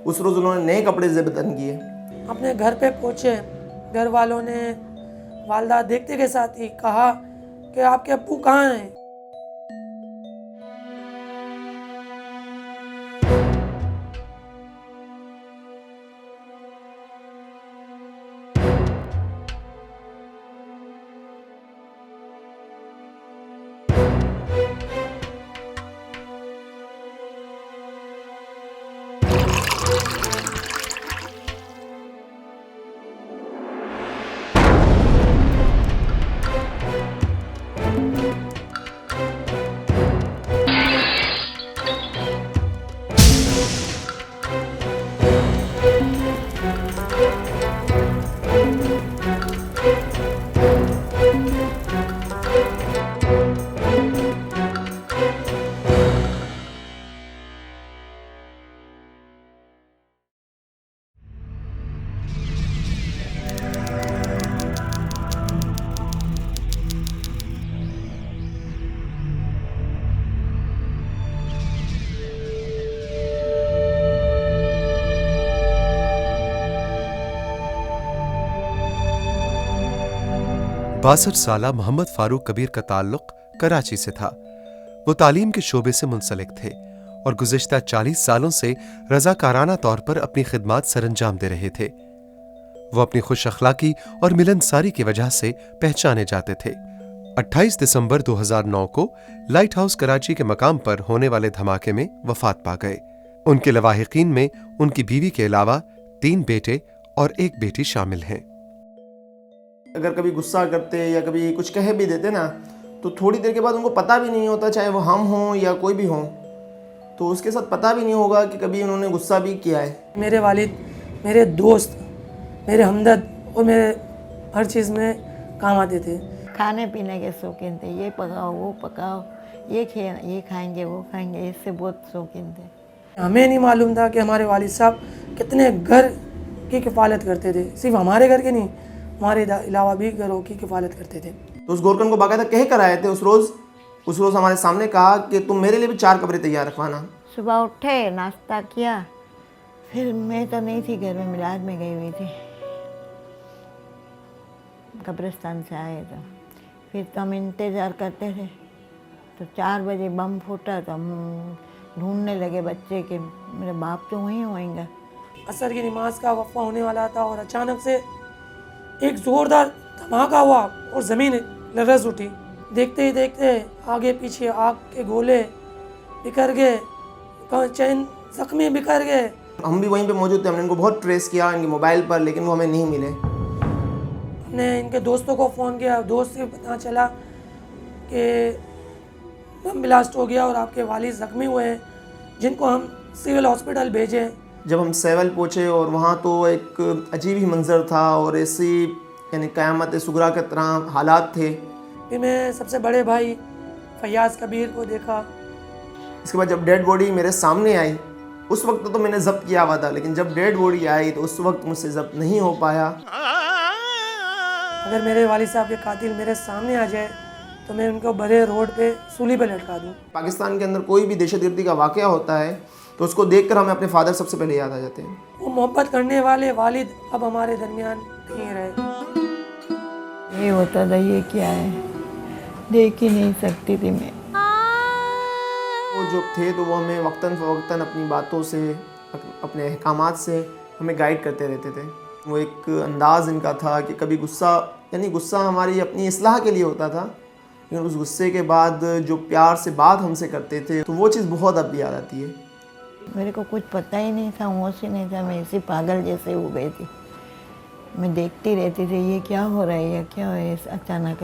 उस रोज़ उन्होंने नए कपड़े ज़ेबतन किए। अपने घर पे पहुँचे, घर वालों ने वालदा देखते के साथ ही कहा कि आपके अब्बू कहाँ हैं। बासठ साला मोहम्मद फारूक कबीर का ताल्लुक कराची से था। वो तालीम के शोबे से मुंसलिक थे और गुज़िश्ता 40 सालों से रज़ाकाराना तौर पर अपनी खिदमात सरंजाम दे रहे थे। वो अपनी खुश अखलाकी और मिलनसारी की वजह से पहचाने जाते थे। 28 दिसंबर 2009 को लाइट हाउस कराची के मकाम पर होने वाले धमाके में वफात पा गए। उनके लवाहिकीन में उनकी बीवी के अलावा 3 बेटे और 1 बेटी शामिल हैं। अगर कभी गुस्सा करते या कभी कुछ कह भी देते ना, तो थोड़ी देर के बाद उनको पता भी नहीं होता, चाहे वो हम हों या कोई भी हों, तो उसके साथ पता भी नहीं होगा कि कभी उन्होंने गुस्सा भी किया है। मेरे वालिद, मेरे दोस्त, मेरे हमदर्द और मेरे हर चीज़ में काम आते थे। खाने पीने के शौकीन थे, ये पकाओ वो पकाओ, ये खाएंगे वो खाएंगे, इससे बहुत शौकीन थे। हमें नहीं मालूम था कि हमारे वालिद साहब कितने घर की किफ़ालत करते थे। सिर्फ हमारे घर के नहीं, हमारे अलावा भी घरों की किफ़ालत करते थे। तो उस गोरकन को बाकायदा कह कर आए थे उस रोज़ हमारे सामने कहा कि तुम मेरे लिए भी 4 कमरे तैयार रखवाना। सुबह उठे, नाश्ता किया, फिर मैं तो नहीं थी घर में, मिलाद में गई हुई थी। कब्रिस्तान से आए तो फिर तो हम इंतज़ार करते थे, तो 4 बजे बम फूटा तो हम ढूंढने लगे बच्चे के, मेरे बाप तो वहीं होएंगे। असर की नमाज का वक्फा होने वाला था और अचानक से एक ज़ोरदार धमाका हुआ और ज़मीन लरज़ उठी। देखते ही देखते आगे पीछे आग के गोले बिखर गए, चैन ज़ख्मी बिखर गए। हम भी वहीं पे मौजूद थे, हमने इनको बहुत ट्रेस किया इनके मोबाइल पर, लेकिन वो हमें नहीं मिले। हमने इनके दोस्तों को फ़ोन किया, दोस्त से पता चला कि बम ब्लास्ट हो गया और आपके वालिद ज़ख्मी हुए हैं, जिनको हम सिविल हॉस्पिटल भेजे। जब हम सेवल पहुँचे और वहाँ तो एक अजीब ही मंज़र था और ऐसी यानी क़यामत सुगरा के तरह हालात थे। फिर मैं सबसे बड़े भाई फयाज़ कबीर को देखा। इसके बाद जब डेड बॉडी मेरे सामने आई, उस वक्त तो मैंने ज़ब्त किया हुआ था, लेकिन जब डेड बॉडी आई तो उस वक्त मुझसे ज़ब्त नहीं हो पाया। अगर मेरे वालिद साहब के कातिल मेरे सामने आ जाए तो मैं उनको बड़े रोड पे सूली पे लटका दूँ। पाकिस्तान के अंदर कोई भी दहशतगर्दी का वाक़या होता है तो उसको देखकर हमें अपने फादर सबसे पहले याद आ जाते हैं। वो मोहब्बत करने वाले वालिद अब हमारे दरमियान नहीं रहे। ये होता था, ये क्या है, देख ही नहीं सकती थी मैं। वो जो थे तो वो हमें वक्तन फ़वक्तन अपनी बातों से, अपने अहकामात से हमें गाइड करते रहते थे। वो एक अंदाज़ इनका था कि कभी गुस्सा हमारी अपनी इस्लाह के लिए होता था, लेकिन उस गुस्से के बाद जो प्यार से बात हमसे करते थे तो वो चीज़ बहुत अब भी याद आती है। मेरे को कुछ पता ही नहीं था, होश ही नहीं था, मैं ऐसी पागल जैसे हो गई थी। मैं देखती रहती थी ये क्या हो रहा है, या क्या हो रहा है अचानक।